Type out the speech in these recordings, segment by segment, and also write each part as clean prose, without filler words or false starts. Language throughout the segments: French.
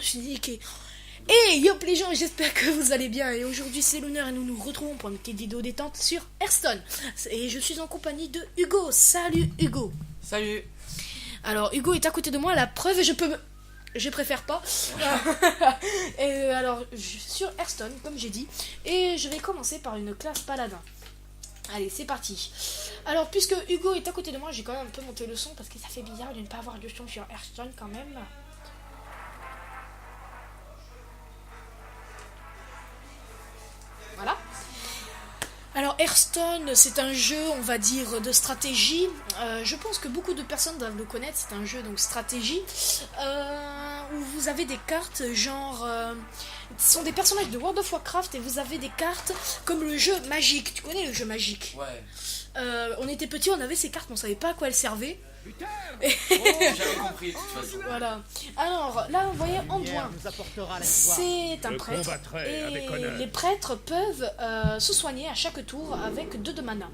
Je suis niqué. Et yop les gens, j'espère que vous allez bien. Et aujourd'hui c'est l'honneur et nous nous retrouvons pour une petite vidéo détente sur Hearthstone. Et je suis en compagnie de Hugo. Salut Hugo. Salut. Alors Hugo est à côté de moi, la preuve je préfère pas. Et alors sur Hearthstone comme j'ai dit. Et je vais commencer par une classe paladin. Allez, c'est parti. Alors, puisque Hugo est à côté de moi, j'ai quand même un peu monté le son parce que ça fait bizarre de ne pas avoir de son sur Hearthstone quand même. Voilà. Alors, Hearthstone, c'est un jeu, on va dire, de stratégie. Je pense que beaucoup de personnes doivent le connaître. C'est un jeu, donc, stratégie. Où vous avez des cartes, genre... ce sont des personnages de World of Warcraft et vous avez des cartes comme le jeu Magic. Tu connais le jeu Magic? Ouais. On était petits, on avait ces cartes, mais on savait pas à quoi elles servaient. Oh, j'avais compris de toute façon. Voilà. Alors là, vous voyez, Anduin, c'est un prêtre. Et les prêtres peuvent se soigner à chaque tour avec 2 de mana.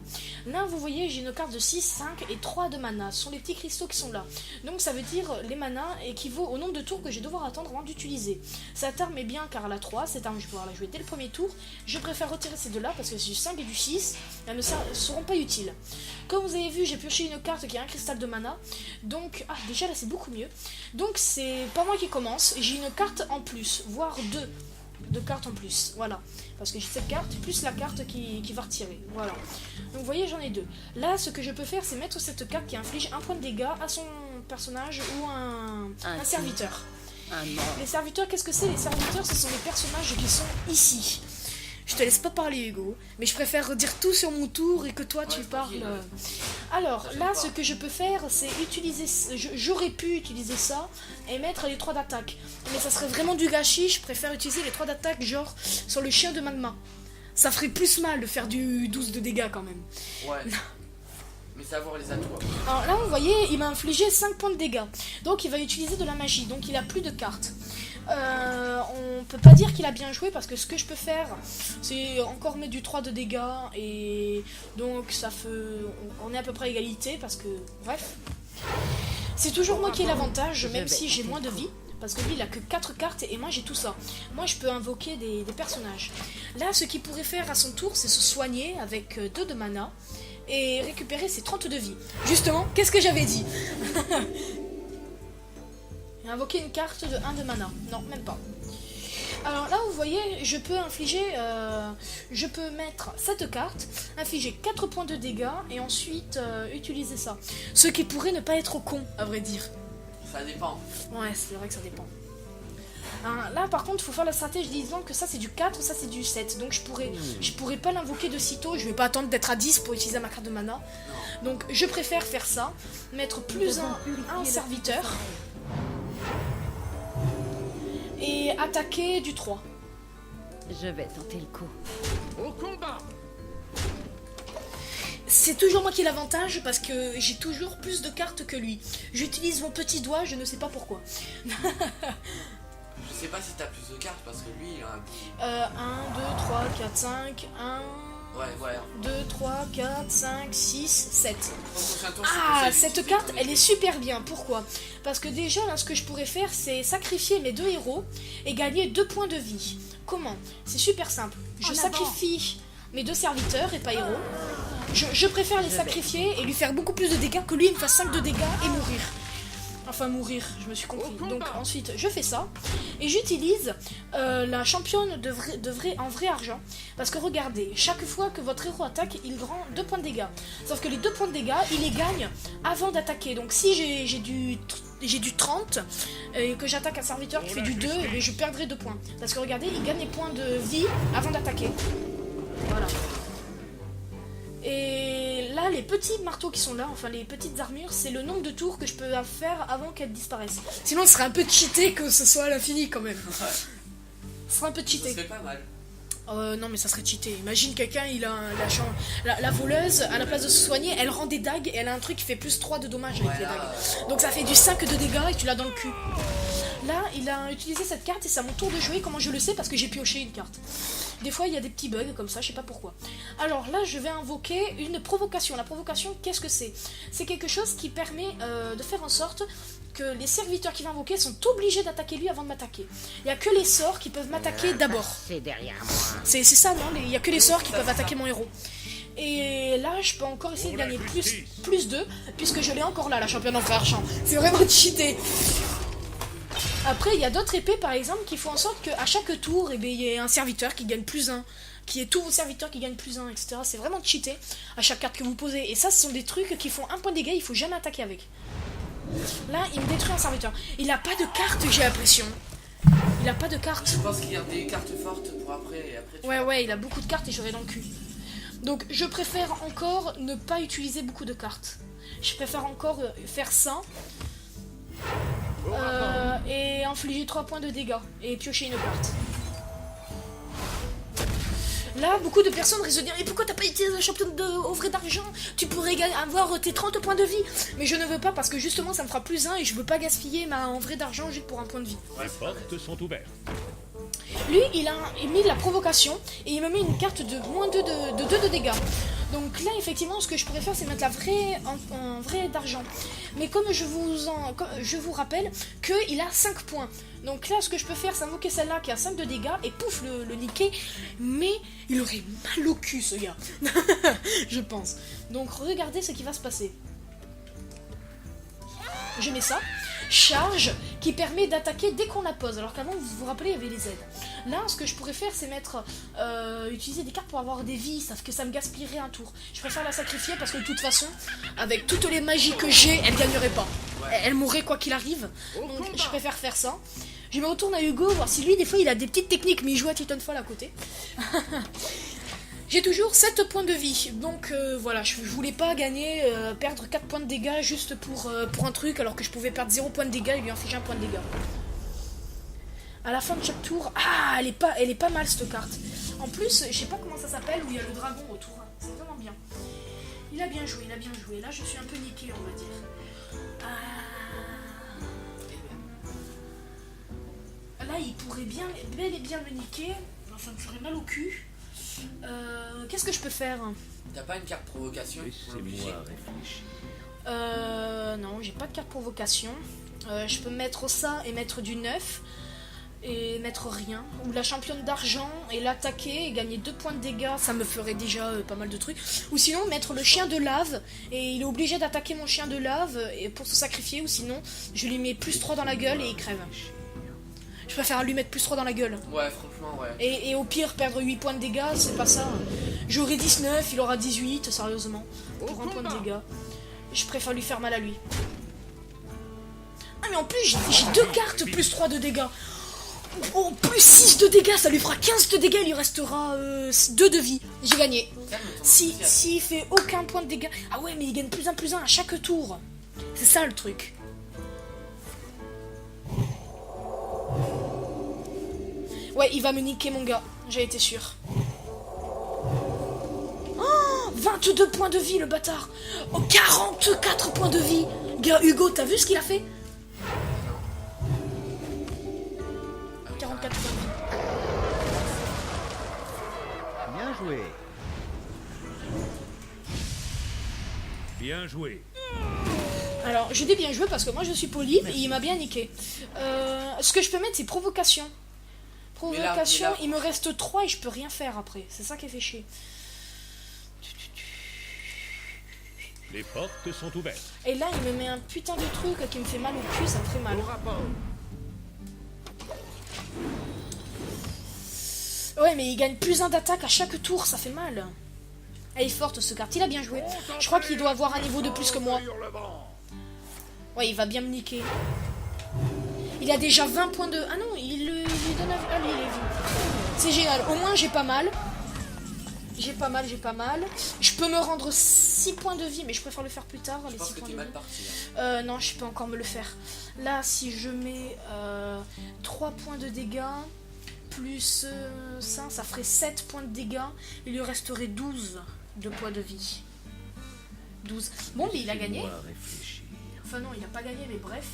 Là, vous voyez, j'ai une carte de 6, 5 et 3 de mana. Ce sont les petits cristaux qui sont là. Donc ça veut dire les manas équivaut au nombre de tours que je vais devoir attendre avant d'utiliser. Cette arme est bien car elle a 3. Cette arme, je vais pouvoir la jouer dès le premier tour. Je préfère retirer ces deux-là parce que c'est du 5 et du 6. Elles ne seront pas utiles. Comme vous avez vu, j'ai pioché une carte qui a un cristal de mana. Donc, déjà là c'est beaucoup mieux. Donc c'est pas moi qui commence. J'ai une carte en plus, voire 2 cartes en plus. Voilà. Parce que j'ai cette carte, plus la carte qui va retirer. Voilà. Donc vous voyez, j'en ai 2. Là, ce que je peux faire, c'est mettre cette carte qui inflige 1 point de dégâts à son personnage ou un serviteur. Les serviteurs, qu'est-ce que c'est? Les serviteurs, ce sont les personnages qui sont ici. Je te laisse pas parler Hugo, mais je préfère dire tout sur mon tour et que toi tu parles. Alors là, ce que je peux faire, c'est utiliser. J'aurais pu utiliser ça et mettre les 3 d'attaque, mais ça serait vraiment du gâchis. Je préfère utiliser les 3 d'attaque, genre sur le chien de magma. Ça ferait plus mal de faire du 12 de dégâts quand même. Ouais. Mais savoir les atouts. Alors là, vous voyez, il m'a infligé 5 points de dégâts. Donc il va utiliser de la magie, donc il a plus de cartes. On peut pas dire qu'il a bien joué parce que ce que je peux faire, c'est encore mettre du 3 de dégâts et donc ça fait, on est à peu près à égalité parce que, bref, c'est toujours moi qui ai l'avantage même si j'ai moins de vie. Parce que lui il a que 4 cartes et moi j'ai tout ça. Moi je peux invoquer des personnages. Là ce qu'il pourrait faire à son tour c'est se soigner avec 2 de mana et récupérer ses 30 de vie. Justement, qu'est-ce que j'avais dit? Invoquer une carte de 1 de mana. Non, même pas. Alors là, vous voyez, je peux infliger... je peux mettre cette carte, infliger 4 points de dégâts et ensuite utiliser ça. Ce qui pourrait ne pas être con, à vrai dire. Ça dépend. Ouais, c'est vrai que ça dépend. Là, par contre, il faut faire la stratégie disant que ça c'est du 4, ça c'est du 7. Donc je pourrais pas l'invoquer de sitôt. Je vais pas attendre d'être à 10 pour utiliser ma carte de mana. Non. Donc je préfère faire ça. Mettre plus un serviteur. Et attaquer du 3. Je vais tenter le coup. Au combat! C'est toujours moi qui ai l'avantage parce que j'ai toujours plus de cartes que lui. J'utilise mon petit doigt, je ne sais pas pourquoi. Je sais pas si t'as plus de cartes parce que lui il a un... 1, 2, 3, 4, 5, 1... Ouais. 2, 3, 4, 5, 6, 7. Tour, cette carte, elle est super bien. Pourquoi? Parce que déjà, là, ce que je pourrais faire, c'est sacrifier mes 2 héros et gagner 2 points de vie. Comment? C'est super simple. Je sacrifie mes 2 serviteurs et pas héros. Je préfère les sacrifier et lui faire beaucoup plus de dégâts que lui, il me fasse 5 de dégâts et mourir. Enfin mourir, je me suis compris. Donc ensuite je fais ça et j'utilise la championne en vrai argent. Parce que regardez, chaque fois que votre héros attaque, il rend 2 points de dégâts. Sauf que les 2 points de dégâts, il les gagne avant d'attaquer. Donc si j'ai du 30 et que j'attaque un serviteur qui fait du 2, et je perdrai 2 points. Parce que regardez, il gagne les points de vie avant d'attaquer. Voilà. Et là, les petits marteaux qui sont là, enfin les petites armures, c'est le nombre de tours que je peux faire avant qu'elles disparaissent. Sinon, ce serait un peu cheaté que ce soit à l'infini quand même. Ce serait un peu cheaté. Ça serait pas mal. Non, mais ça serait cheaté. Imagine quelqu'un, il a la voleuse, à la place de se soigner, elle rend des dagues et elle a un truc qui fait plus 3 de dommages avec les dagues. Donc ça fait du 5 de dégâts et tu l'as dans le cul. Là, il a utilisé cette carte et c'est à mon tour de jouer. Comment je le sais? Parce que j'ai pioché une carte. Des fois, il y a des petits bugs comme ça, je sais pas pourquoi. Alors là, je vais invoquer une provocation. La provocation, qu'est-ce que c'est? C'est quelque chose qui permet de faire en sorte que les serviteurs qu'il va invoquer sont obligés d'attaquer lui avant de m'attaquer. Il n'y a que les sorts qui peuvent m'attaquer d'abord. C'est derrière moi. C'est ça, non? Il n'y a que les sorts qui peuvent attaquer mon héros. Et là, je peux encore essayer de gagner plus 2, puisque je l'ai encore là, la championne en frère argent. C'est vraiment cheaté. Après, il y a d'autres épées, par exemple, qui font en sorte qu'à chaque tour, il y ait un serviteur qui gagne plus 1, qui est tous vos serviteurs qui gagnent plus 1, etc. C'est vraiment cheaté à chaque carte que vous posez. Et ça, ce sont des trucs qui font 1 point de dégâts, il faut jamais attaquer avec. Là, il me détruit un serviteur. Il a pas de carte, j'ai l'impression. Il a pas de carte. Je pense qu'il y a des cartes fortes pour après. Et après Ouais, il a beaucoup de cartes et j'aurai dans le cul. Donc, je préfère encore ne pas utiliser beaucoup de cartes. Je préfère encore faire ça. Et infliger 3 points de dégâts. Et piocher une carte. Là, beaucoup de personnes risquent de dire: et pourquoi t'as pas utilisé un champion au vrai d'argent? Tu pourrais avoir tes 30 points de vie. Mais je ne veux pas parce que justement ça me fera plus 1 et je veux pas gaspiller ma en vrai d'argent juste pour un point de vie. Les portes sont ouvertes. Lui, il a mis de la provocation et il me met une carte de moins 2 de 2 de dégâts. Donc là, effectivement, ce que je pourrais faire, c'est mettre la vraie en vrai d'argent. Mais comme je vous rappelle qu'il a 5 points. Donc là, ce que je peux faire, c'est invoquer celle-là qui a 5 de dégâts et pouf, le niquer. Mais il aurait mal au cul, ce gars. Je pense. Donc regardez ce qui va se passer. Je mets ça. Charge qui permet d'attaquer dès qu'on la pose. Alors qu'avant, vous vous rappelez, il y avait les aides. Là, ce que je pourrais faire, c'est utiliser des cartes pour avoir des vies, sauf que ça me gaspillerait un tour. Je préfère la sacrifier parce que de toute façon, avec toutes les magies que j'ai, elle gagnerait pas. Elle mourrait quoi qu'il arrive. Donc je préfère faire ça. Je me retourne à Hugo, voir si lui, des fois, il a des petites techniques, mais il joue à Titanfall à côté. J'ai toujours 7 points de vie, donc voilà, je voulais pas gagner, perdre 4 points de dégâts juste pour un truc, alors que je pouvais perdre 0 points de dégâts et lui infliger 1 point de dégâts. À la fin de chaque tour, elle est pas mal cette carte. En plus, je sais pas comment ça s'appelle, où il y a le dragon autour, c'est vraiment bien. Il a bien joué, là je suis un peu niqué, on va dire. Là, il pourrait bel et bien me niquer, ça me ferait mal au cul. Qu'est-ce que je peux faire? T'as pas une carte provocation? Laissez-moi réfléchir. Non, j'ai pas de carte provocation. Je peux mettre ça et mettre du 9 et mettre rien. Ou la championne d'argent et l'attaquer et gagner 2 points de dégâts, ça me ferait déjà pas mal de trucs. Ou sinon mettre le chien de lave et il est obligé d'attaquer mon chien de lave et pour se sacrifier, ou sinon je lui mets plus 3 dans la gueule et il crève. Je préfère lui mettre plus 3 dans la gueule. Ouais, franchement, ouais. Et au pire, perdre 8 points de dégâts, c'est pas ça. J'aurai 19, il aura 18, sérieusement. Pour 1 point de dégâts. Je préfère lui faire mal à lui. Ah, mais en plus, j'ai 2 cartes plus 3 de dégâts. Oh, plus 6 de dégâts, ça lui fera 15 de dégâts, il lui restera 2 de vie. J'ai gagné. S'il fait aucun point de dégâts... Ah ouais, mais il gagne plus 1 à chaque tour. C'est ça le truc. Ouais, il va me niquer mon gars, j'ai été sûr. Oh, 22 points de vie le bâtard. Oh, 44 points de vie. Gars, Hugo, t'as vu ce qu'il a fait? 44 points de vie. Bien joué. Bien joué. Alors, je dis bien joué parce que moi je suis poli et il m'a bien niqué. Ce que je peux mettre, c'est provocation. Provocation, il me reste 3 et je peux rien faire après. C'est ça qui fait chier. Les portes sont ouvertes. Et là, il me met un putain de truc qui me fait mal au cul, ça me fait mal. Ouais, mais il gagne plus 1 d'attaque à chaque tour, ça fait mal. Elle est forte ce carte, il a bien joué. Je crois qu'il doit avoir un niveau de plus que moi. Ouais, il va bien me niquer. Il a déjà 20 points de... Ah non, il lui donne... Allez, il est vu. C'est génial, au moins j'ai pas mal. J'ai pas mal. Je peux me rendre 6 points de vie, mais je préfère le faire plus tard. Je pense que t'es mal parti. Non, je peux encore me le faire. Là, si je mets 3 points de dégâts, plus ça ferait 7 points de dégâts. Il lui resterait 12 de points de vie. 12. Bon, mais il a gagné. Enfin non, il a pas gagné, mais bref.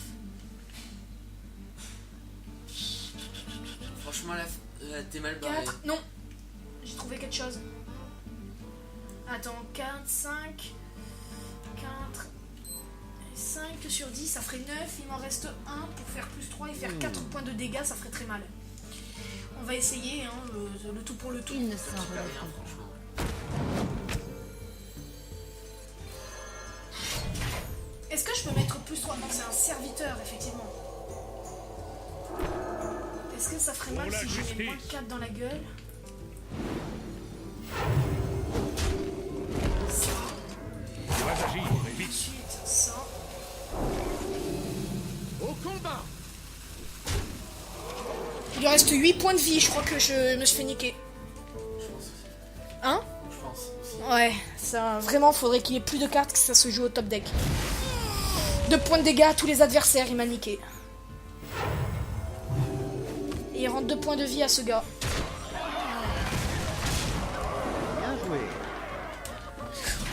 franchement, là, t'es mal barré. 4, non. J'ai trouvé quelque chose. Attends, 4, 5, 4, 5 sur 10, ça ferait 9. Il m'en reste 1 pour faire plus 3 et faire 4 points de dégâts, ça ferait très mal. On va essayer, hein, le tout pour le tout. Il ne s'en Super relève bien, pas. franchement. Est-ce que je peux mettre plus 3? Non, c'est un serviteur, effectivement. Est-ce que ça ferait mal si je mets moins 4 dans la gueule? Ça. Tu dois agir, et vite. Ensuite, ça. Au combat. Il lui reste 8 points de vie, je crois que je me suis fait niquer. Je pense aussi. Hein? Je pense aussi. Ouais, ça, vraiment, faudrait qu'il ait plus de cartes, que ça se joue au top deck. 2 points de dégâts à tous les adversaires, il m'a niqué. Et il rentre 2 points de vie à ce gars. Bien joué.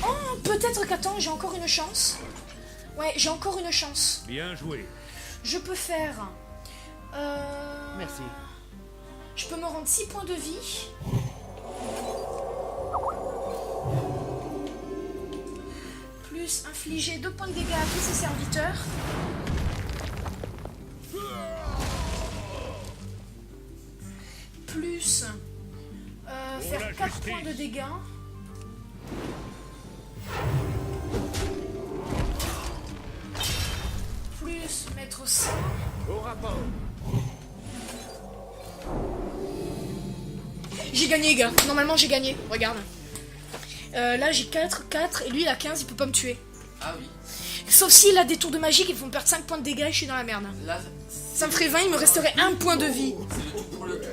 Oh, peut-être qu'attends, j'ai encore une chance. Ouais, j'ai encore une chance. Bien joué. Je peux faire... Merci. Je peux me rendre 6 points de vie. Plus infliger 2 points de dégâts à tous ses serviteurs. Plus faire 4 points de dégâts. Plus mettre ça. Au rapport. J'ai gagné, gars. Normalement, j'ai gagné. Regarde. Là, j'ai 4, et lui, il a 15, il peut pas me tuer. Ah oui. Sauf s'il a des tours de magie qui font perdre 5 points de dégâts et je suis dans la merde. Là, Ça me ferait 20, il me resterait 1 point de vie. c'est le tout pour le tout.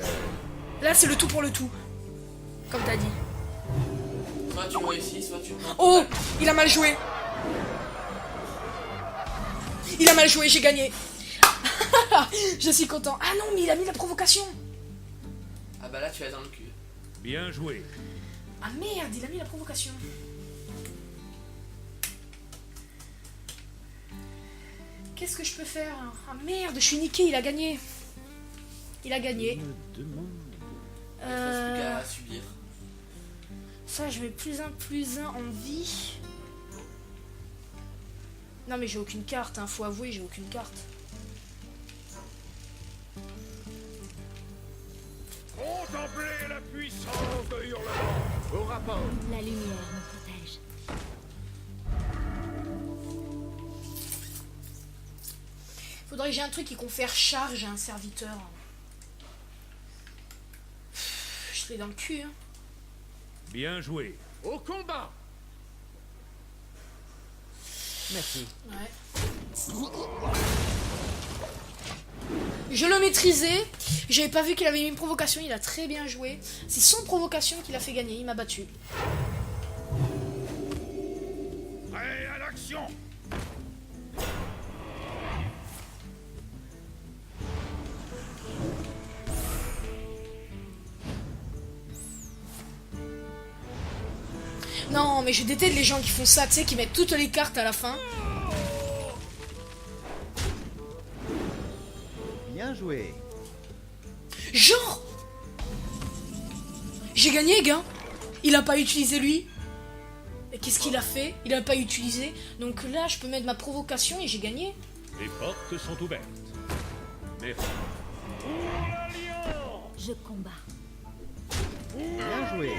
Là, c'est le tout pour le tout. Comme t'as dit. Soit tu réussis, soit tu... Oh, il a mal joué. Il a mal joué, j'ai gagné. Je suis content. Ah non, mais il a mis la provocation. Ah bah là, tu vas dans le cul. Bien joué. Ah merde, il a mis la provocation. Qu'est-ce que je peux faire? Ah merde, je suis niqué, il a gagné. Il a gagné. Me demande. Il reste plus qu'à subir. Ça, je mets plus 1 en vie. Non mais j'ai aucune carte, hein. Faut avouer, j'ai aucune carte. Contemplez la puissance de Hurlement. Au rapport. La lumière me protège. Faudrait que j'ai un truc qui confère charge à un serviteur. Je serais dans le cul, hein. Bien joué. Au combat. Merci. Ouais. Je le maîtrisais. J'avais pas vu qu'il avait mis une provocation. Il a très bien joué. C'est son provocation qui l'a fait gagner. Il m'a battu. Prêt à l'action. Non, mais je déteste les gens qui font ça, tu sais, qui mettent toutes les cartes à la fin. Bien joué. Genre, j'ai gagné, gars. Il a pas utilisé lui. Et qu'est-ce qu'il a fait? Il a pas utilisé. Donc là, je peux mettre ma provocation et j'ai gagné. Les portes sont ouvertes. Merci. Je combats. Bien joué.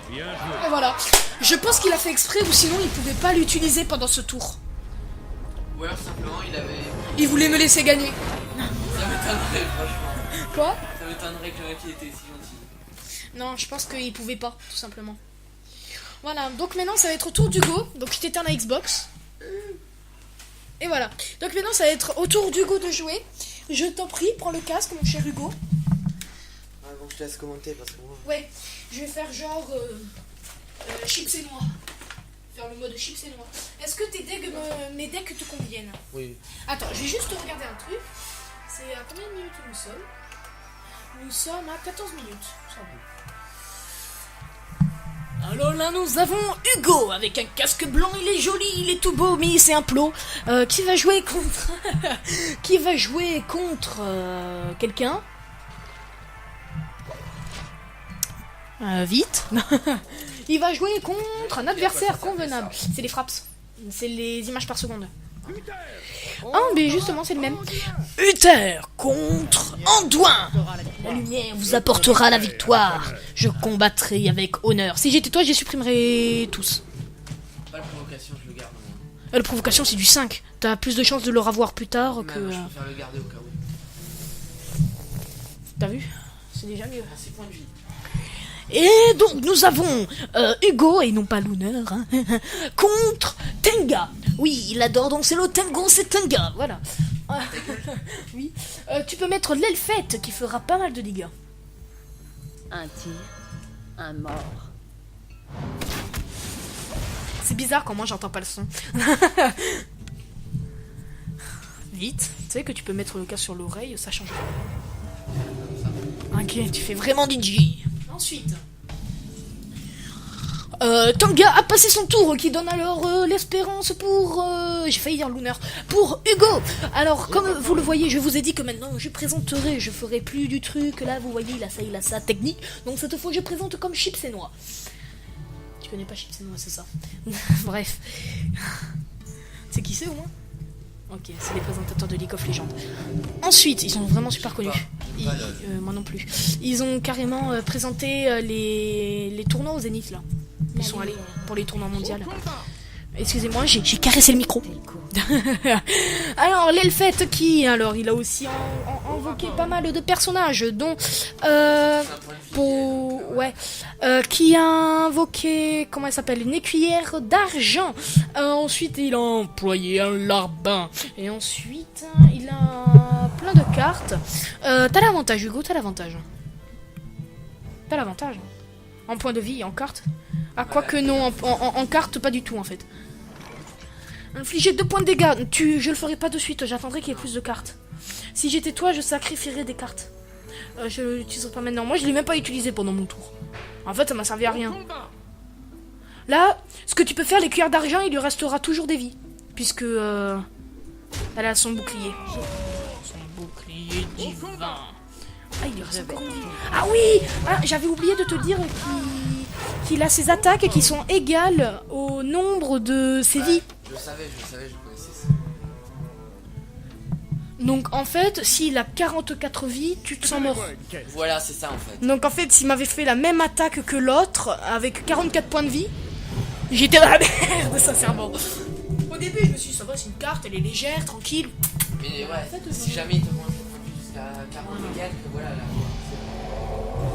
Bien joué. Et voilà. Je pense qu'il a fait exprès ou sinon il pouvait pas l'utiliser pendant ce tour. Ou alors simplement il avait... Il voulait me laisser gagner. Ça m'étonnerait franchement. Quoi? Ça m'étonnerait que le mec il était si gentil. Non, je pense qu'il pouvait pas, tout simplement. Voilà, donc maintenant ça va être au tour d'Hugo. Donc je t'éteins la Xbox. Et voilà. Donc maintenant ça va être au tour d'Hugo de jouer. Je t'en prie, prends le casque, mon cher Hugo. Ah bon, je te laisse commenter parce que moi... Ouais, je vais faire genre chips et noix. Faire le mode chips et noix. Est-ce que mes decks te conviennent? Oui. Attends, je vais juste regarder un truc. C'est à combien de minutes nous sommes? Nous sommes à 14 minutes. Ça va. Alors là, nous avons Hugo avec un casque blanc. Il est joli, il est tout beau, mais c'est un plot. Qui va jouer contre qui va jouer contre quelqu'un. Vite. Il va jouer contre un adversaire convenable. C'est les fraps. C'est les images par seconde. Ah, mais justement, c'est le même. Uther contre Anduin. La lumière vous apportera la victoire. Je combattrai avec honneur. Si j'étais toi, je les supprimerais tous. Pas de provocation, je le garde. La provocation, c'est du 5. T'as plus de chances de le revoir plus tard que... Je préfère le garder au cas où. T'as vu? C'est déjà mieux. 6 points de vie. Et donc nous avons Hugo, et non pas l'honneur, hein, contre Tenga. Oui, il adore danser le tango, c'est Tenga, voilà. Oui. Tu peux mettre l'elfette qui fera pas mal de dégâts. Un tir, un mort. C'est bizarre quand moi j'entends pas le son. Vite, tu sais que tu peux mettre le casque sur l'oreille, ça change. Ok, tu fais vraiment DJ. Ensuite, Tenga a passé son tour, qui donne alors l'espérance pour... j'ai failli dire l'honneur. Pour Hugo. Alors, comme vous le voyez, je vous ai dit que maintenant je présenterai, je ferai plus du truc. Là, vous voyez, il a sa technique. Donc cette fois, je présente comme Chips et Noix. Tu connais pas Chips et Noix, c'est ça. Bref. C'est qui c'est au moins? Ok, c'est les présentateurs de League of Legends. Ensuite, ils sont vraiment super connus. Moi non plus. Ils ont carrément présenté les tournois au Zénith là. Ils sont allés pour les tournois mondiaux. Excusez-moi, j'ai caressé le micro. Alors, l'elfette qui... Alors, il a aussi invoqué pas mal de personnages, dont... qui a invoqué... Comment elle s'appelle? Une écuyère d'argent. Ensuite, il a employé un larbin. Et ensuite, il a plein de cartes. T'as l'avantage, Hugo, t'as l'avantage. T'as l'avantage. En point de vie, en carte. Ah, quoique non, en carte, pas du tout, en fait. Infliger 2 points de dégâts. Je le ferai pas de suite, j'attendrai qu'il y ait plus de cartes. Si j'étais toi, je sacrifierais des cartes. Je l'utiliserai pas maintenant. Moi, je l'ai même pas utilisé pendant mon tour. En fait, ça m'a servi à rien. Là, ce que tu peux faire, les cuillères d'argent, il lui restera toujours des vies. Puisque... elle a son bouclier. Son bouclier divin. Ah, il lui reste encore une vie. Ah oui, j'avais oublié de te dire qu'il a ses attaques qui sont égales au nombre de ses vies. Je savais, je connaissais ça. Donc en fait, s'il a 44 vies, tu te sens mort. Voilà, c'est ça en fait. Donc en fait, s'il m'avait fait la même attaque que l'autre, avec 44 points de vie, j'étais dans la merde, sincèrement. Au début, je me suis dit, ça va, c'est une carte, elle est légère, tranquille. Mais ouais, en fait, si jamais il te mange jusqu'à 40 quelques, voilà, là,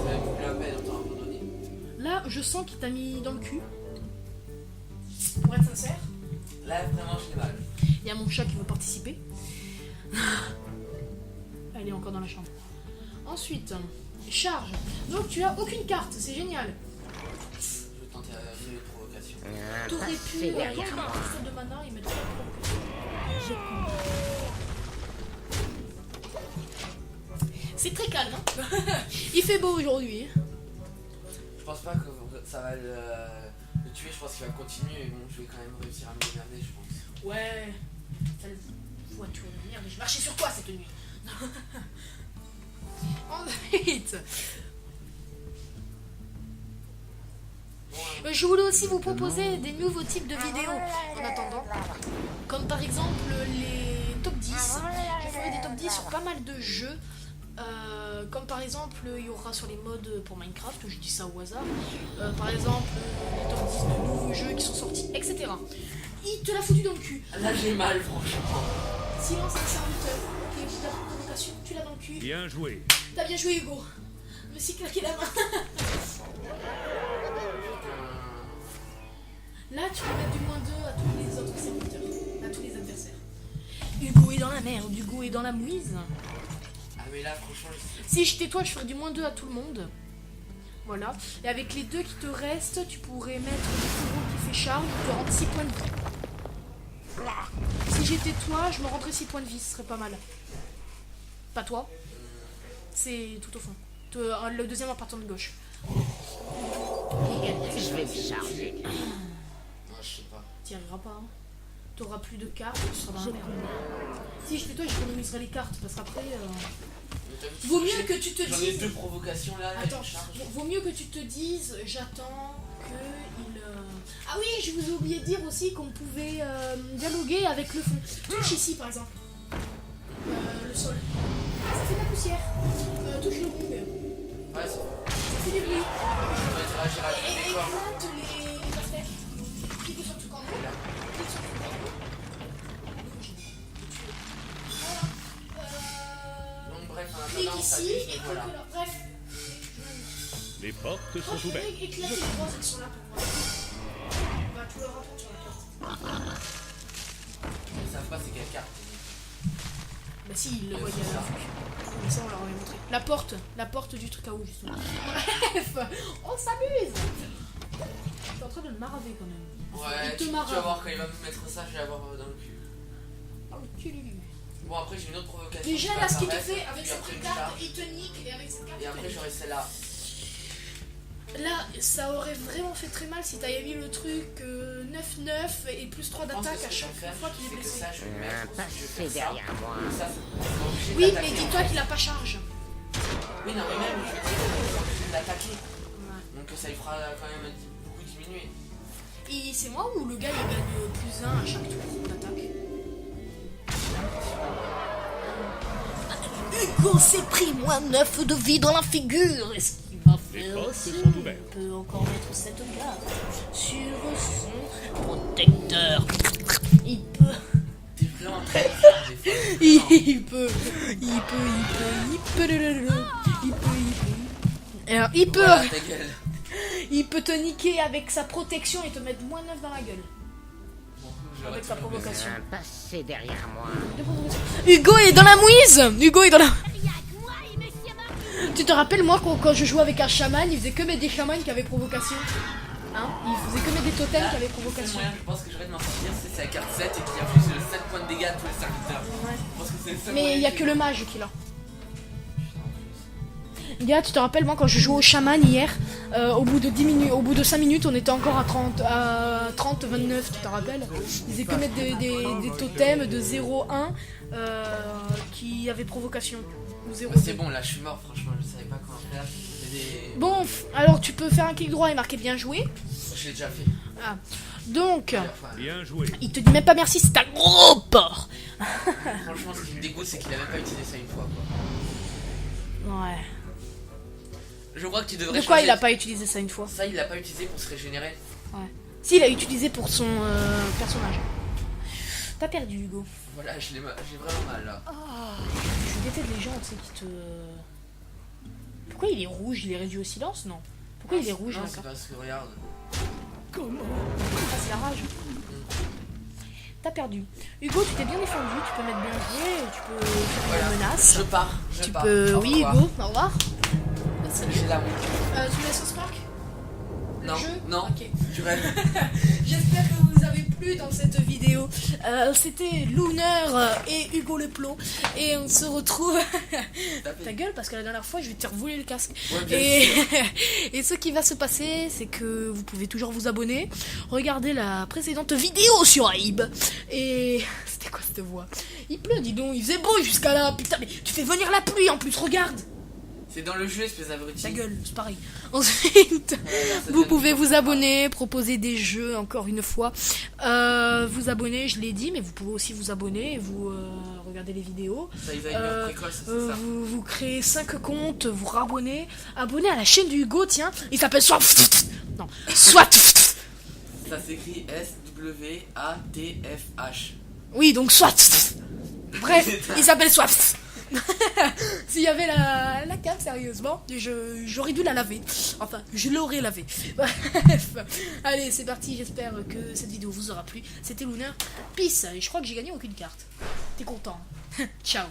ça va plus la peine autant abandonner. Là, je sens qu'il t'a mis dans le cul. Pour être sincère. Là, vraiment, j'ai mal. Il y a mon chat qui veut participer. Elle est encore dans la chambre. Ensuite, charge. Donc tu as aucune carte, c'est génial. Je vais tenter une provocation. T'aurais pu avoir un cristal de mana et mettre la provocation. C'est très calme, hein. Il fait beau aujourd'hui. Je pense pas que ça va le tuer, je pense qu'il va continuer, mais bon, je vais quand même réussir à me regarder, je pense. Ouais, ça le voiture de merde, je marchais sur toi cette nuit. Ensuite, je voulais aussi vous proposer des nouveaux types de vidéos en attendant, comme par exemple les top 10. Je ferai des top 10 sur pas mal de jeux. Comme par exemple, il y aura sur les modes pour Minecraft, je dis ça au hasard. Par exemple, les top 10 de nouveaux jeux qui sont sortis, etc. Il te l'a foutu dans le cul. Là, j'ai mal, franchement. Silence un serviteur. Ok, petite provocation, tu l'as dans le cul. Bien joué. T'as bien joué, Hugo. Je me suis claqué la main. Là, tu peux mettre du -2 à tous les autres serviteurs, à tous les adversaires. Hugo est dans la merde, Hugo est dans la mouise. Ah, mais là, franchement, Si j'étais toi, je ferais du -2 à tout le monde. Voilà. Et avec les 2 qui te restent, tu pourrais mettre le fourreau qui fait charge, te rendre 6 points de vie. Si j'étais toi, je me rendrais 6 points de vie, ce serait pas mal. Pas toi. C'est tout au fond. Le deuxième en partant de gauche. Je vais me charger. Je sais pas. T'y arriveras pas. Hein. T'auras plus de cartes, tu seras dans la merde. Si je fais toi, j'économiserai les cartes parce qu'après. Vaut mieux que tu te dises. J'en ai 2 provocations là. Attends, vaut mieux que tu te dises, j'attends que il. Ah oui, je vous ai oublié de dire aussi qu'on pouvait dialoguer avec le fond. Touche ici par exemple. Le sol. Ça fait de la poussière. Touche le gong. Ouais, ça fait des bruits. interagir avec Et les corps. éclate les pastèques. Clique sur tout corps. Clique sur tout corps. Donc bref, Clique ici et voilà. clique là. Bref. Les portes Quand sont tu ouvertes. veux éclater les trois, elles sont là pour voir. Bah, tu le rapportes sur la carte. Ils savent pas c'est quelle carte. Bah si, ils le voyaient à la vue. Mais ça, on leur avait montré. La porte du truc à eau, justement. Bref, on s'amuse. T'es en train de me maraver quand même. Ouais, tu vas voir quand il va me mettre ça, je vais avoir dans le cul. Oh, le cul. Bon, après j'ai une autre provocation. Déjà, là, ce qu'il te fait avec puis après, cette une carte, carte. il te nique et avec cette carte. Et après j'aurai celle-là. Là, ça aurait vraiment fait très mal si t'avais mis le truc 9-9 et plus 3 d'attaque à chaque fois qu'il est blessé. Ça, je vais le mettre. Passez derrière moi. Ça, c'est Oui, mais dis-toi qu'il a pas charge. Oui, non, mais même, je veux dire, je vais l'attaquer. Donc ça lui fera quand même beaucoup diminuer. Et c'est moi ou le gars il gagne plus 1 à chaque tour d'attaque? Hugo s'est pris moins 9 de vie dans la figure. Est-ce qu'il va faire aussi? sont ouvertes. Il peut encore mettre cette garde sur son protecteur. Il peut. T'es vraiment très fort des fois. Il peut. Alors, il peut. Voilà, ta gueule. Il peut te niquer avec sa protection et te mettre moins 9 dans la gueule. J'aurais Avec sa toujours baisé. provocation. Passez derrière moi. Hugo est dans la mouise. Hugo est dans la... Tu te rappelles, moi, quand je jouais avec un chaman, il faisait que mettre des chamans qui avaient provocation. Hein? Il faisait que mettre des totems qui avaient Le provocation. moyen, je pense que j'aurais de m'en sortir, c'est la carte 7 et qu'il y a plus de 7 points de dégâts à tous les serviteurs. Ouais. Je pense que c'est le seul Mais moyen il y a que le mage qui l'a. Gars, tu te rappelles, moi, quand je jouais au chaman hier, au bout de 10 minutes, au bout de 5 minutes, on était encore à 30, 29, tu te rappelles? Ils faisaient que mettre des totems de 0-1 qui avaient provocation. Ou 0 c'est bon, là je suis mort, franchement, je savais pas comment faire. Bon, alors tu peux faire un clic droit et marquer bien joué. Je l'ai déjà fait. Ah. Donc, Bien joué. il te dit même pas merci, c'est un gros porc. Franchement, ce qui me dégoûte, c'est qu'il a même pas utilisé ça une fois, quoi. Ouais. Je crois que tu devrais De quoi changer. il a pas utilisé ça une fois? Ça, il l'a pas utilisé pour se régénérer. Ouais. Si, il a utilisé pour son personnage. T'as perdu, Hugo. Voilà, j'ai vraiment mal là. Je déteste les gens, tu sais, qui te... Pourquoi il est rouge? Il est réduit au silence? Non. Pourquoi il est rouge, Non, là? c'est parce que regarde. Ah, c'est la rage. T'as perdu. Hugo, tu t'es bien défendu, tu peux mettre bien joué, tu peux faire Voilà. une menace. Je pars. Tu peux... Au Oui, revoir. Hugo, au revoir. J'ai la honte. Tu laisses au Spark? Non, jeu non. Ok. Tu rêves. J'espère que vous avez plu dans cette vidéo. C'était Lunar et Hugo le Plot. Et on se retrouve... Ta gueule, parce que la dernière fois, je vais te revoler le casque. Ouais, bien Et ce qui va se passer, c'est que vous pouvez toujours vous abonner. Regardez la précédente vidéo sur Aib. Et... C'était quoi cette voix? Il pleut, dis donc. Il faisait beau jusqu'à là. Putain, mais tu fais venir la pluie en plus, regarde. C'est dans le jeu, espèce d'abruti. Ta gueule, c'est pareil. Ensuite, vous pouvez vous abonner, proposer des jeux, encore une fois. Vous abonner, je l'ai dit, mais vous pouvez aussi vous abonner et vous regardez les vidéos. Ça, il va être précoce, c'est ça. Vous créez 5 comptes, vous rabonnez. Abonnez à la chaîne du Hugo, tiens. Il s'appelle Soit... Non, Soit... Ça s'écrit S-W-A-T-F-H. Oui, donc Soit... Bref, il s'appelle Soit... S'il y avait la cam, sérieusement, j'aurais dû la laver. Enfin, je l'aurais lavée. Bref, allez, c'est parti. J'espère que cette vidéo vous aura plu. C'était Lunar. Peace. Et je crois que j'ai gagné aucune carte. T'es content? Ciao.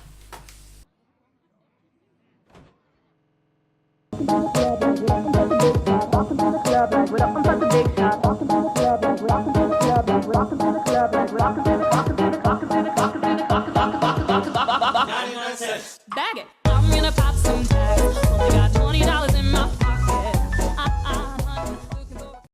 Bag it.